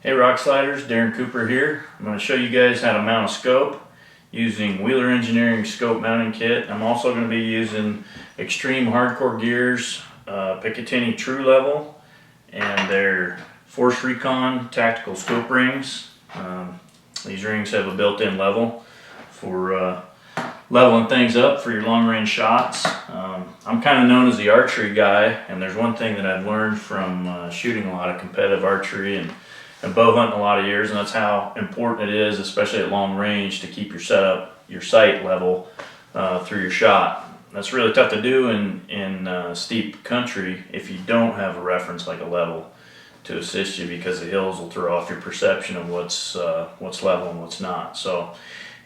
Hey Rock Sliders, Darren Cooper here. I'm going to show you guys how to mount a scope using Wheeler Engineering scope mounting kit. I'm also going to be using Extreme Hardcore Gear's Picatinny True Level and their Force Recon tactical scope rings. These rings have a built-in level for leveling things up for your long-range shots. I'm kind of known as the archery guy, and there's one thing that I've learned from shooting a lot of competitive archery and bow hunting a lot of years, and that's how important it is, especially at long range, to keep your setup, your sight level through your shot. That's really tough to do in steep country if you don't have a reference like a level to assist you, because the hills will throw off your perception of what's level and what's not. So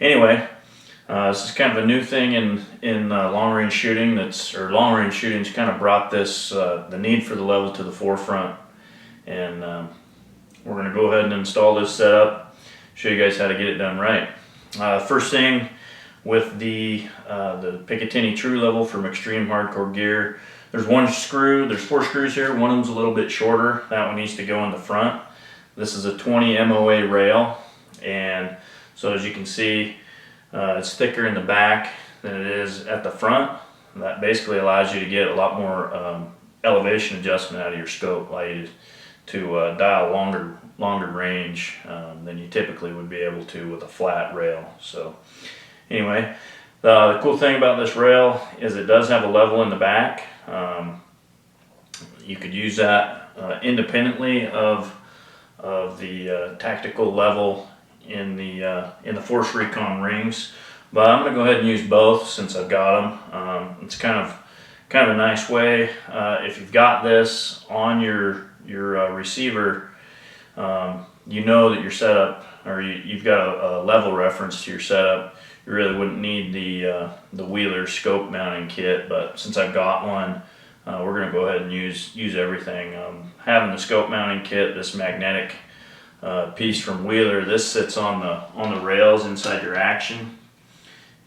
anyway, this is kind of a new thing in long range shooting. Long range shooting's kind of brought this the need for the level to the forefront, and we're going to go ahead and install this setup, show you guys how to get it done right. First thing, with the Picatinny True Level from Extreme Hardcore Gear, there's four screws here. One of them's a little bit shorter. That one needs to go in the front. This is a 20 MOA rail, and so as you can see, it's thicker in the back than it is at the front. That basically allows you to get a lot more elevation adjustment out of your scope, allow you to dial longer range than you typically would be able to with a flat rail. So anyway, the cool thing about this rail is it does have a level in the back. You could use that independently of the tactical level in the Force Recon rings, but I'm going to go ahead and use both since I've got them. It's kind of a nice way, if you've got this on your receiver, you know that your setup, or you've got a level reference to your setup. You really wouldn't need the Wheeler scope mounting kit, but since I've got one, we're going to go ahead and use everything. Having the scope mounting kit, this magnetic piece from Wheeler, this sits on the rails inside your action,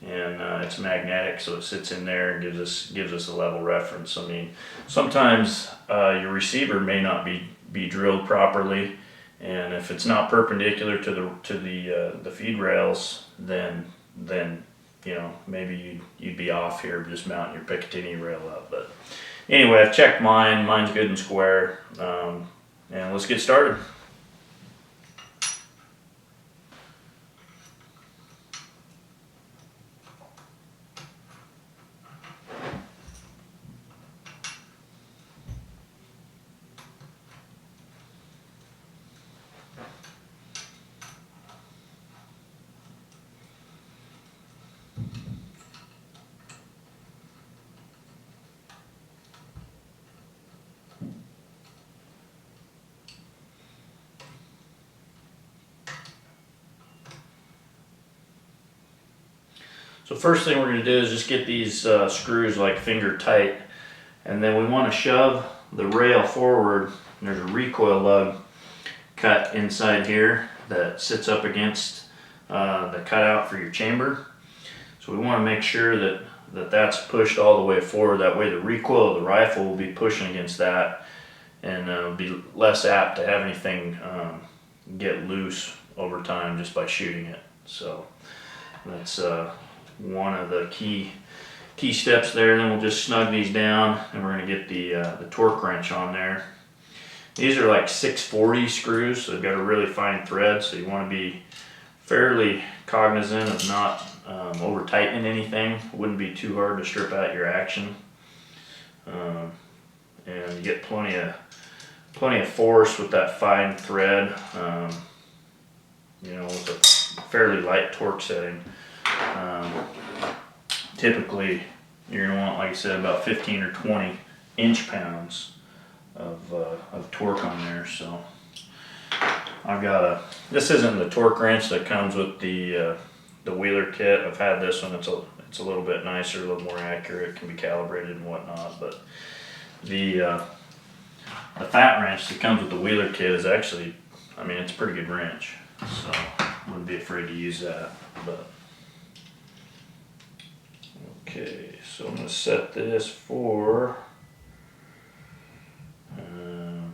and it's magnetic, so it sits in there and gives us a level reference. I mean, sometimes your receiver may not be drilled properly, and if it's not perpendicular to the feed rails, then you know, maybe you'd be off here just mounting your Picatinny rail up. But anyway, I've checked mine. Mine's good and square, and let's get started. So first thing we're going to do is just get these screws like finger tight, and then we want to shove the rail forward. There's a recoil lug cut inside here that sits up against the cutout for your chamber. So we want to make sure that that's pushed all the way forward. That way the recoil of the rifle will be pushing against that, and it'll be less apt to have anything get loose over time just by shooting it. So that's one of the key steps there. Then we'll just snug these down, and we're going to get the torque wrench on there. These are like 640 screws, so they've got a really fine thread, so you want to be fairly cognizant of not over tightening anything. It wouldn't be too hard to strip out your action, and you get plenty of force with that fine thread, you know, with a fairly light torque setting. Typically you're going to want, like I said, about 15 or 20 inch-pounds of torque on there. So I've got this isn't the torque wrench that comes with the Wheeler kit. I've had this one. It's a little bit nicer, a little more accurate, can be calibrated and whatnot, but the fat wrench that comes with the Wheeler kit is actually, I mean, it's a pretty good wrench, so I wouldn't be afraid to use that. But okay, so I'm going to set this for, I'm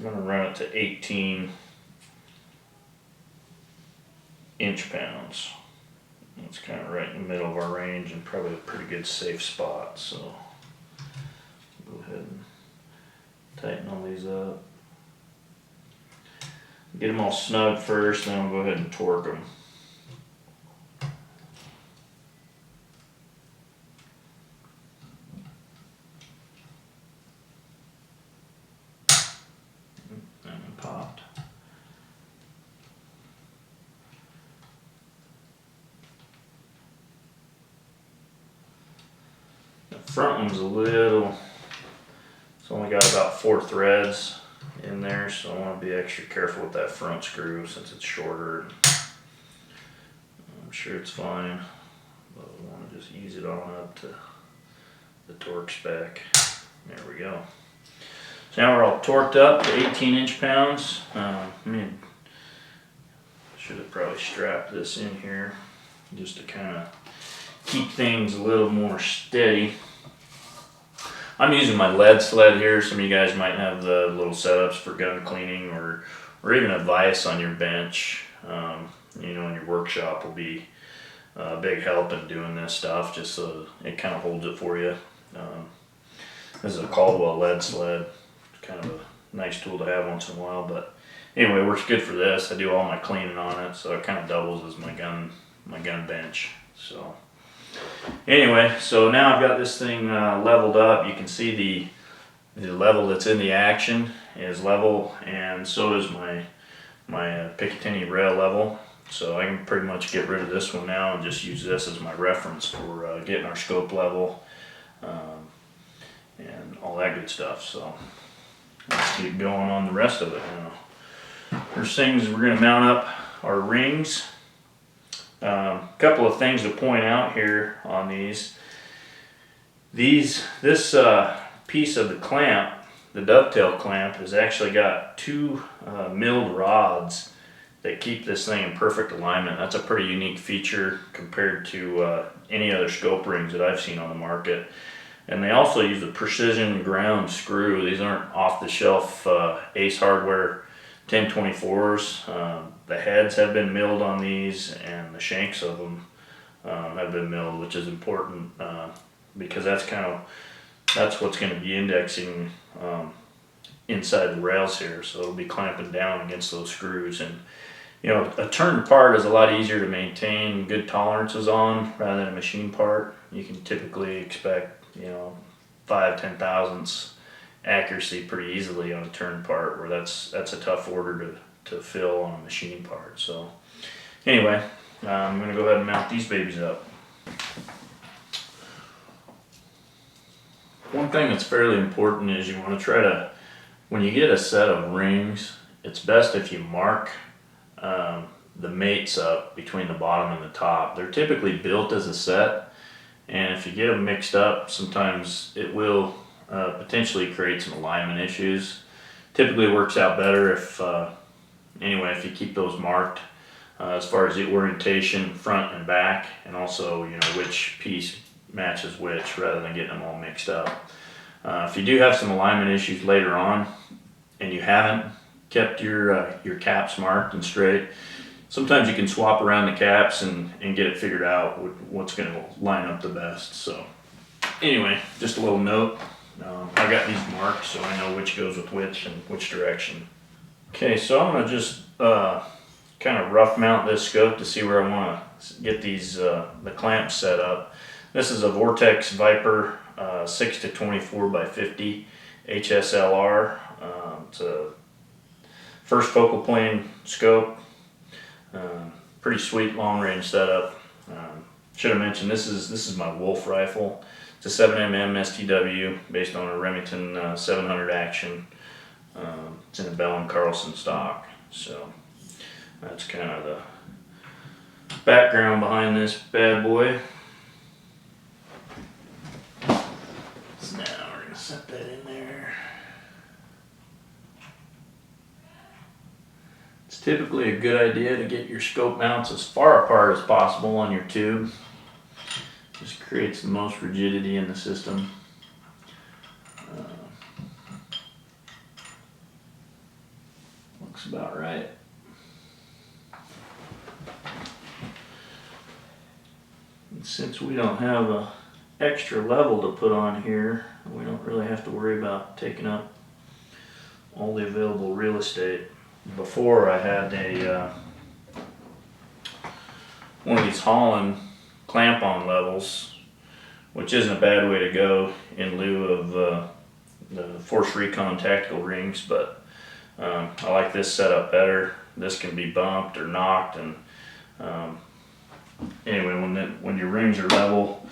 going to run it to 18 inch-pounds. It's kind of right in the middle of our range and probably a pretty good safe spot. So go ahead and tighten all these up. Get them all snug first, then we'll go ahead and torque them. And it popped. The front one's a little, it's only got about 4 threads in there, so I want to be extra careful with that front screw since it's shorter. I'm sure it's fine, but I want to just ease it on up to the torque spec. There we go. So now we're all torqued up to 18 inch-pounds. Should have probably strapped this in here just to kind of keep things a little more steady. I'm using my lead sled here. Some of you guys might have the little setups for gun cleaning or even a vise on your bench. You know, in your workshop will be a big help in doing this stuff, just so it kind of holds it for you. This is a Caldwell lead sled. It's kind of a nice tool to have once in a while, but anyway, it works good for this. I do all my cleaning on it, so it kind of doubles as my gun bench. So anyway, so now I've got this thing leveled up. You can see the level that's in the action is level, and so is my Picatinny rail level. So I can pretty much get rid of this one now and just use this as my reference for getting our scope level and all that good stuff. So let's keep going on the rest of it now. First things, we're going to mount up our rings. Couple of things to point out here on these. This piece of the clamp, the dovetail clamp, has actually got 2 milled rods that keep this thing in perfect alignment. That's a pretty unique feature compared to any other scope rings that I've seen on the market. And they also use a precision ground screw. These aren't off-the-shelf Ace Hardware 1024s. The heads have been milled on these, and the shanks of them have been milled, which is important because that's what's going to be indexing inside the rails here. So it'll be clamping down against those screws. And you know, a turned part is a lot easier to maintain good tolerances on rather than a machine part. You can typically expect, you know, 5-10 thousandths accuracy pretty easily on a turned part, where that's a tough order to fill on a machine part. So anyway, I'm going to go ahead and mount these babies up. One thing that's fairly important is you want to try to, when you get a set of rings, it's best if you mark the mates up between the bottom and the top. They're typically built as a set, and if you get them mixed up, sometimes it will potentially create some alignment issues. Typically it works out better if if you keep those marked as far as the orientation front and back, and also, you know, which piece matches which, rather than getting them all mixed up. If you do have some alignment issues later on and you haven't kept your caps marked and straight, sometimes you can swap around the caps and get it figured out what's going to line up the best. So anyway, just a little note. I got these marked so I know which goes with which and which direction. Okay, so I'm going to just kind of rough mount this scope to see where I want to get these the clamps set up. This is a Vortex Viper 6-24 by 50 HSLR. It's a first focal plane scope. Pretty sweet long range setup. Should have mentioned this is my Wolf rifle. It's a 7mm STW based on a Remington 700 action. It's in a Bell & Carlson stock. So that's kind of the background behind this bad boy. So now we're going to set that in there. It's typically a good idea to get your scope mounts as far apart as possible on your tube. Just creates the most rigidity in the system. since we don't have a extra level to put on here, we don't really have to worry about taking up all the available real estate. Before, I had a one of these Holland clamp-on levels, which isn't a bad way to go in lieu of the Force Recon tactical rings, but I like this setup better. This can be bumped or knocked, and anyway, when your rings are level,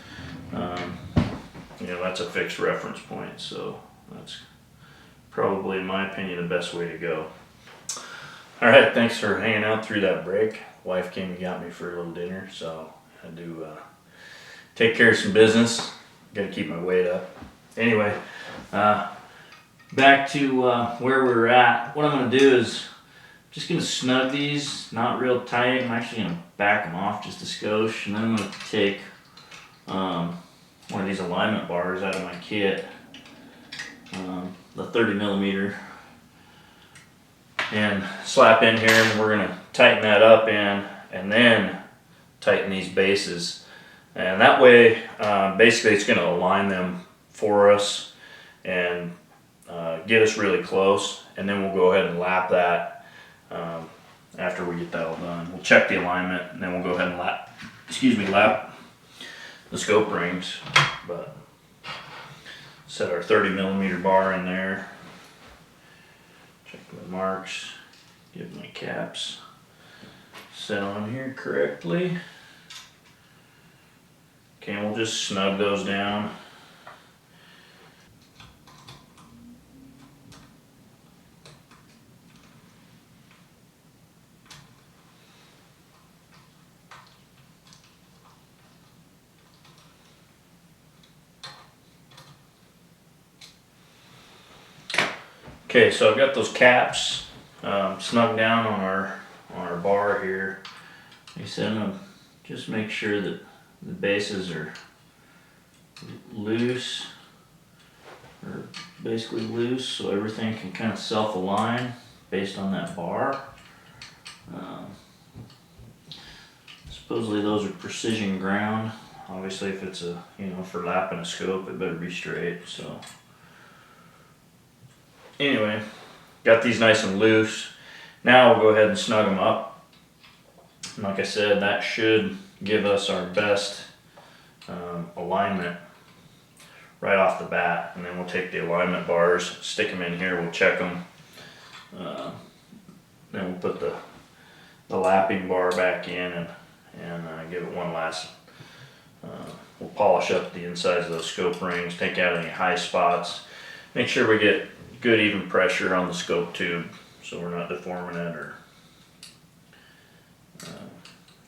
you know, that's a fixed reference point, so that's probably, in my opinion, the best way to go. All right, thanks for hanging out through that break. Wife came and got me for a little dinner, so I had to take care of some business. Got to keep my weight up. Anyway, back to where we were at. What I'm going to do is just going to snug these, not real tight. I'm actually going to back them off just a skosh, and then I'm going to take one of these alignment bars out of my kit, the 30 millimeter, and slap in here, and we're going to tighten that up in, and then tighten these bases. And that way, basically it's going to align them for us and get us really close, and then we'll go ahead and lap that after we get that all done. We'll check the alignment, and then we'll go ahead and lap the scope rings. But set our 30 millimeter bar in there, check my marks, get my caps set on here correctly. Okay, and we'll just snug those down. Okay, so I've got those caps snug down on our bar here. Like I said, I'm gonna just make sure that the bases are loose, or basically loose, so everything can kind of self-align based on that bar. Supposedly those are precision ground. Obviously, if it's a, you know, for lapping a scope, it better be straight. So anyway, got these nice and loose. Now we'll go ahead and snug them up. And like I said, that should give us our best alignment right off the bat. And then we'll take the alignment bars, stick them in here, we'll check them. Then we'll put the lapping bar back in and give it one last, we'll polish up the insides of those scope rings, take out any high spots, make sure we get good even pressure on the scope tube so we're not deforming it or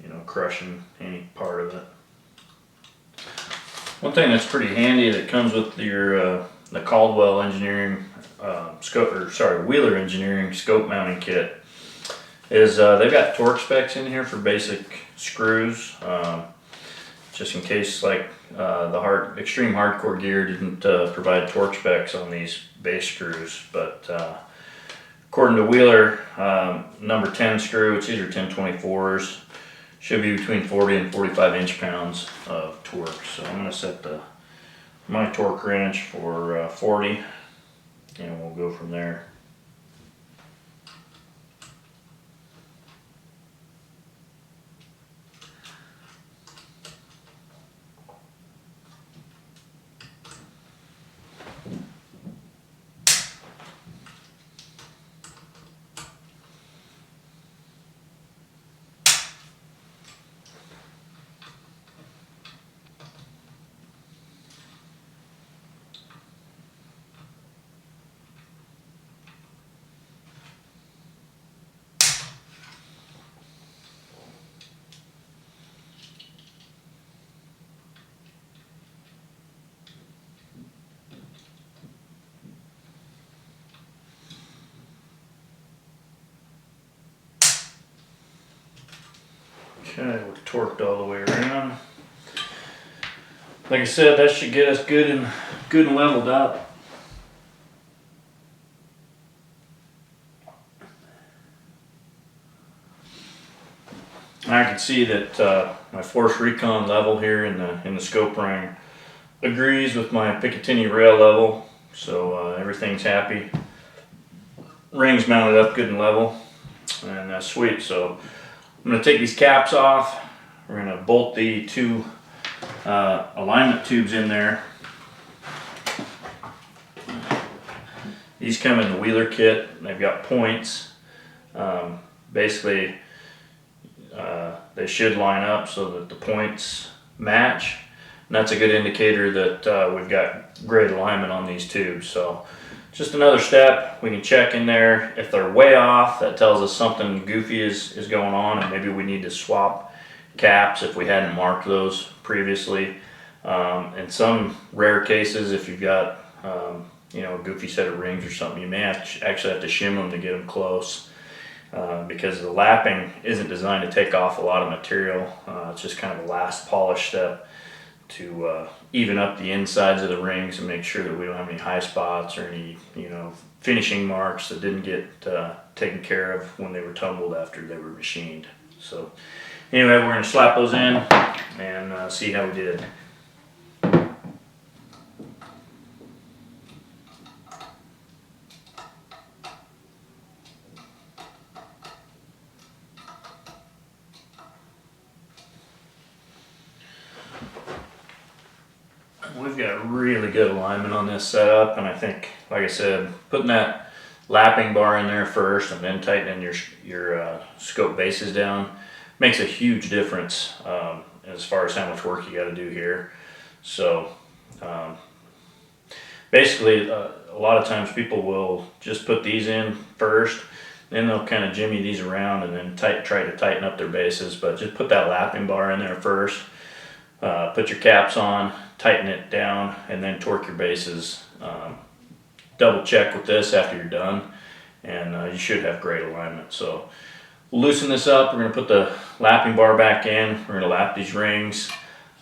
you know, crushing any part of it. One thing that's pretty handy that comes with your the Caldwell Engineering Wheeler Engineering scope mounting kit is they've got torque specs in here for basic screws, just in case like the extreme hardcore gear didn't provide torque specs on these base screws. But according to Wheeler, number 10 screw, it's either 1024s, should be between 40 and 45 inch-pounds of torque. So I'm going to set my torque wrench for 40, and we'll go from there. Okay, we're torqued all the way around. Like I said, that should get us good and leveled up. I can can see that my force recon level here in the scope ring agrees with my Picatinny rail level, so everything's happy. Ring's mounted up good and level, and that's sweet. So I'm going to take these caps off. We're going to bolt the two alignment tubes in there. These come in the Wheeler kit. They've got points. Basically, they should line up so that the points match. And that's a good indicator that we've got great alignment on these tubes. So just another step. We can check in there. If they're way off, that tells us something goofy is going on, and maybe we need to swap caps if we hadn't marked those previously. In some rare cases, if you've got you know, a goofy set of rings or something, you may actually have to shim them to get them close, because the lapping isn't designed to take off a lot of material. It's just kind of a last polish step to even up the insides of the rings and make sure that we don't have any high spots or any, you know, finishing marks that didn't get taken care of when they were tumbled after they were machined. So anyway, we're going to slap those in and see how we did. We've got really good alignment on this setup, and I think, like I said, putting that lapping bar in there first and then tightening your scope bases down makes a huge difference as far as how much work you got to do here. So basically, a lot of times people will just put these in first, then they'll kind of jimmy these around and then try to tighten up their bases. But just put that lapping bar in there first, put your caps on, tighten it down, and then torque your bases. Double check with this after you're done, and you should have great alignment. So we'll loosen this up. We're going to put the lapping bar back in. We're going to lap these rings.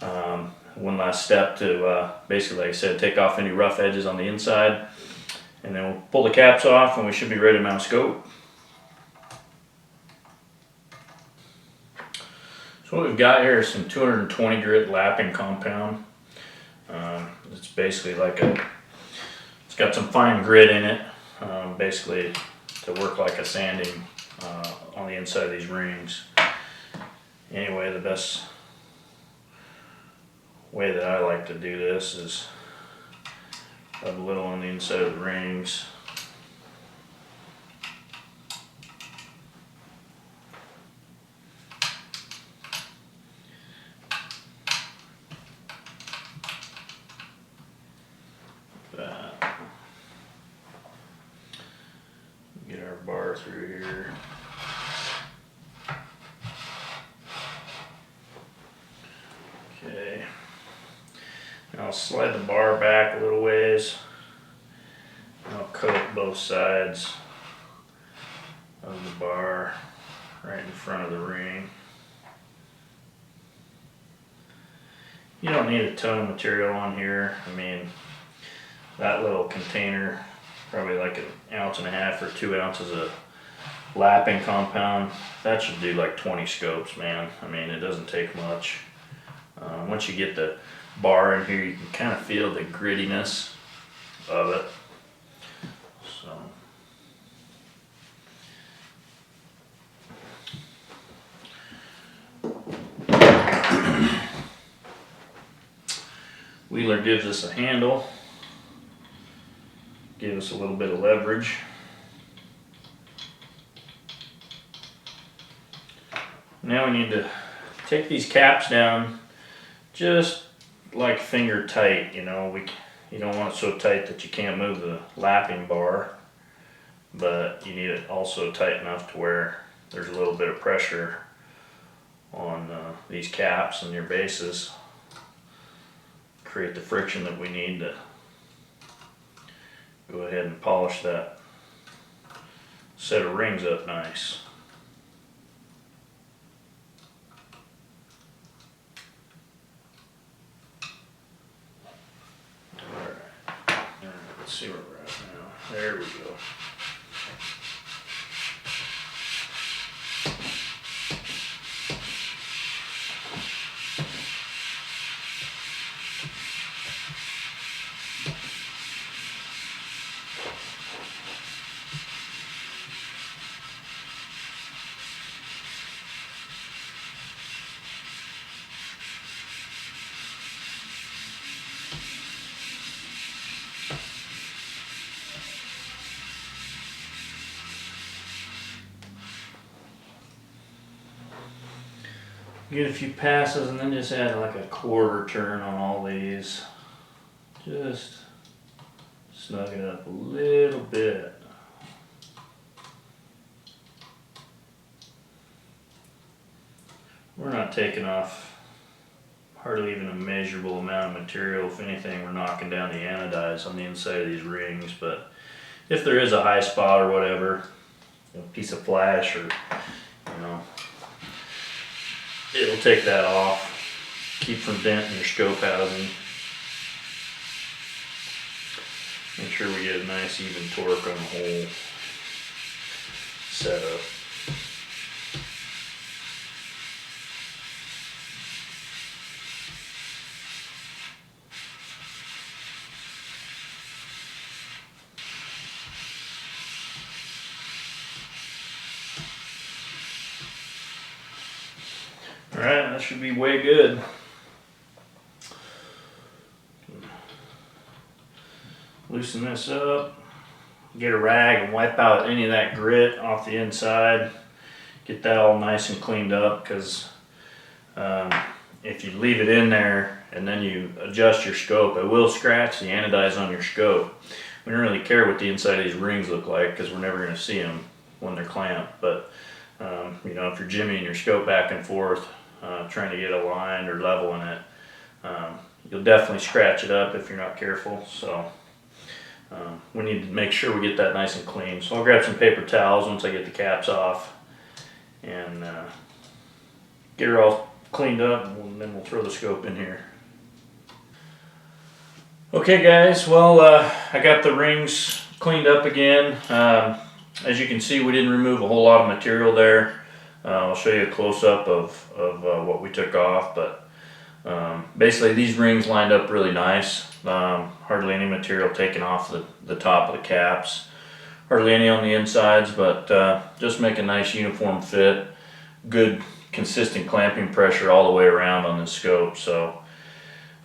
One last step to basically, like I said, take off any rough edges on the inside, and then we'll pull the caps off and we should be ready to mount scope. So what we've got here is some 220 grit lapping compound. It's basically like it's got some fine grit in it, basically to work like a sanding on the inside of these rings. Anyway, the best way that I like to do this is rub a little on the inside of the rings. Get our bar through here. Okay. Now I'll slide the bar back a little ways. I'll coat both sides of the bar right in front of the ring. You don't need a ton of material on here. I mean, that little container, probably like 1.5 ounces or 2 ounces of lapping compound, that should do like 20 scopes, man. I mean, it doesn't take much. Once you get the bar in here, you can kind of feel the grittiness of it. So Wheeler gives us a handle, give us a little bit of leverage. Now we need to take these caps down just like finger tight, you know. You don't want it so tight that you can't move the lapping bar, but you need it also tight enough to where there's a little bit of pressure on these caps and your bases, create the friction that we need to go ahead and polish that set of rings up nice. Alright, let's see where we're at now. There we go. Get a few passes and then just add like a quarter turn on all these. Just snug it up a little bit. We're not taking off hardly even a measurable amount of material. If anything, we're knocking down the anodize on the inside of these rings, but if there is a high spot or whatever, a piece of flash or, it'll take that off. Keep from denting your scope housing. Make sure we get a nice even torque on the whole setup. Alright, that should be way good. Loosen this up. Get a rag and wipe out any of that grit off the inside. Get that all nice and cleaned up, because if you leave it in there and then you adjust your scope, it will scratch the anodize on your scope. We don't really care what the inside of these rings look like, because we're never going to see them when they're clamped. But if you're jimmying your scope back and forth, trying to get aligned or level in it, you'll definitely scratch it up if you're not careful. So we need to make sure we get that nice and clean. So I'll grab some paper towels once I get the caps off and get her all cleaned up, and then we'll throw the scope in here. Okay guys, well I got the rings cleaned up again. As you can see, we didn't remove a whole lot of material there. I'll show you a close-up of what we took off, but basically these rings lined up really nice. Hardly any material taken off the top of the caps, hardly any on the insides, but just make a nice uniform fit, good consistent clamping pressure all the way around on this scope. So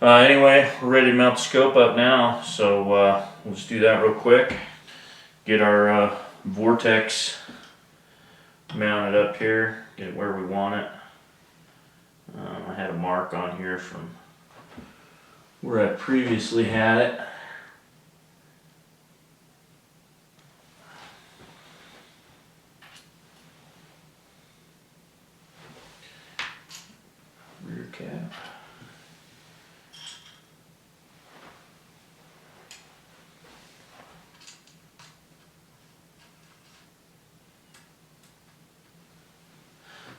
anyway, we're ready to mount the scope up now, so we'll just do that real quick. Get our vortex mounted up here, get it where we want it. I had a mark on here from where I previously had it. Rear cap.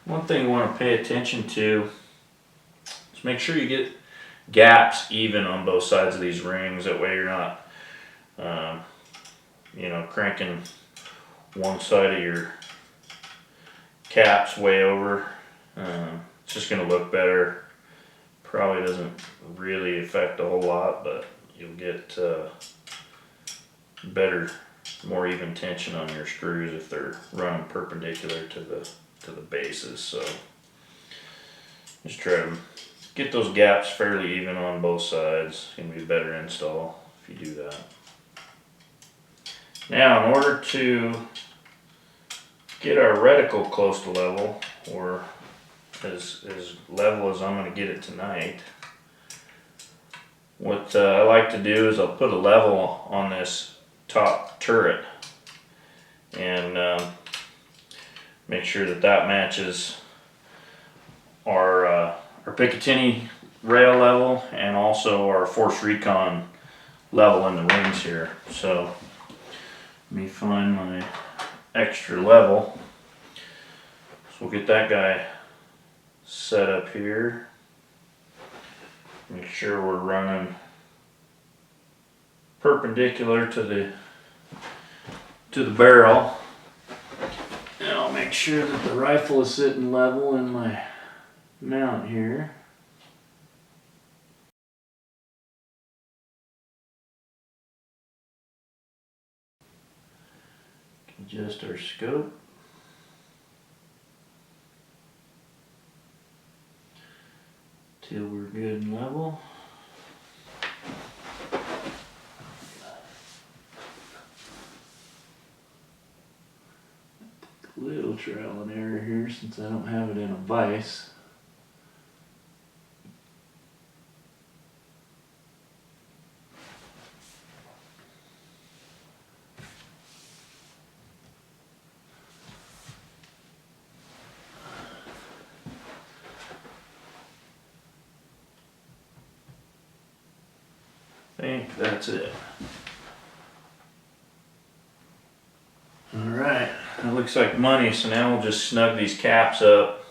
One thing you want to pay attention to is make sure you get gaps even on both sides of these rings. That way you're not, cranking one side of your caps way over. It's just going to look better. Probably doesn't really affect a whole lot, but you'll get better, more even tension on your screws if they're running perpendicular to the bases. So just try to get those gaps fairly even on both sides. It's going to be a better install if you do that. Now, in order to get our reticle close to level, or as level as I'm going to get it tonight, what I like to do is I'll put a level on this top turret and make sure that matches our Picatinny rail level and also our Force Recon level in the rings here. So let me find my extra level. So we'll get that guy set up here. Make sure we're running perpendicular to the barrel. And I'll make sure that the rifle is sitting level in my mount here. Adjust our scope. Till we're good and level. Little trial and error here since I don't have it in a vise. I think that's it. Alright, that looks like money, so now we'll just snug these caps up.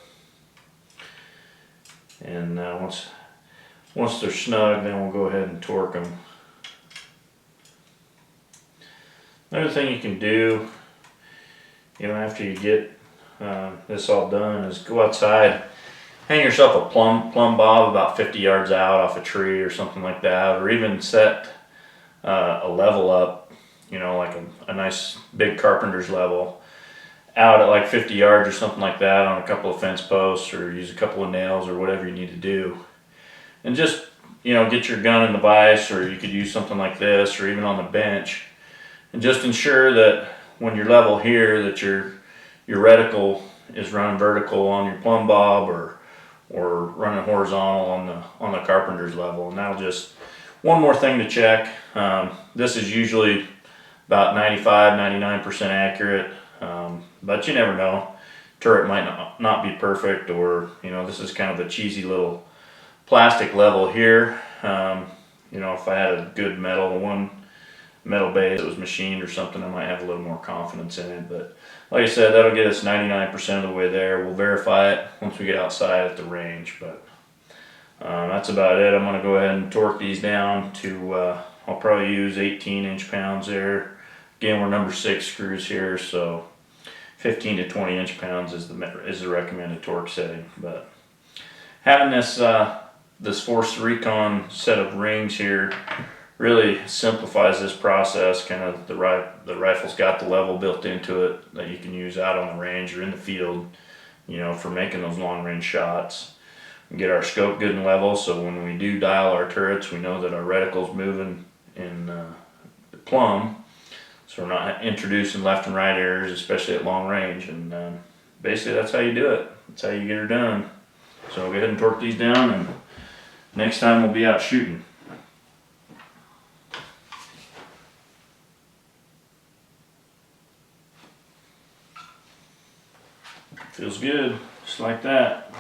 And once they're snug, then we'll go ahead and torque them. Another thing you can do, after you get this all done, is go outside, hang yourself a plumb bob about 50 yards out off a tree or something like that, or even set a level up, like a nice big carpenter's level out at like 50 yards or something like that on a couple of fence posts, or use a couple of nails or whatever you need to do. And just, get your gun in the vise, or you could use something like this, or even on the bench. And just ensure that when you're level here, that your reticle is running vertical on your plumb bob, or running horizontal on the carpenter's level. And that'll just, one more thing to check. This is usually about 95–99% accurate, but you never know. Turret might not be perfect, or this is kind of a cheesy little plastic level here. If I had a good metal base that was machined or something, I might have a little more confidence in it. But like I said, that'll get us 99% of the way there. We'll verify it once we get outside at the range. But that's about it. I'm going to go ahead and torque these down to, I'll probably use 18 inch-pounds there. Again, we're number 6 screws here, so 15 to 20 inch-pounds is the recommended torque setting. But having this Force Recon set of rings here really simplifies this process. Kind of the rifle's got the level built into it that you can use out on the range or in the field, for making those long range shots. And get our scope good and level, so when we do dial our turrets, we know that our reticle's moving in the plumb, so we're not introducing left and right errors, especially at long range. And basically that's how you do it. That's how you get her done. So we'll go ahead and torque these down, and next time we'll be out shooting. Feels good, just like that.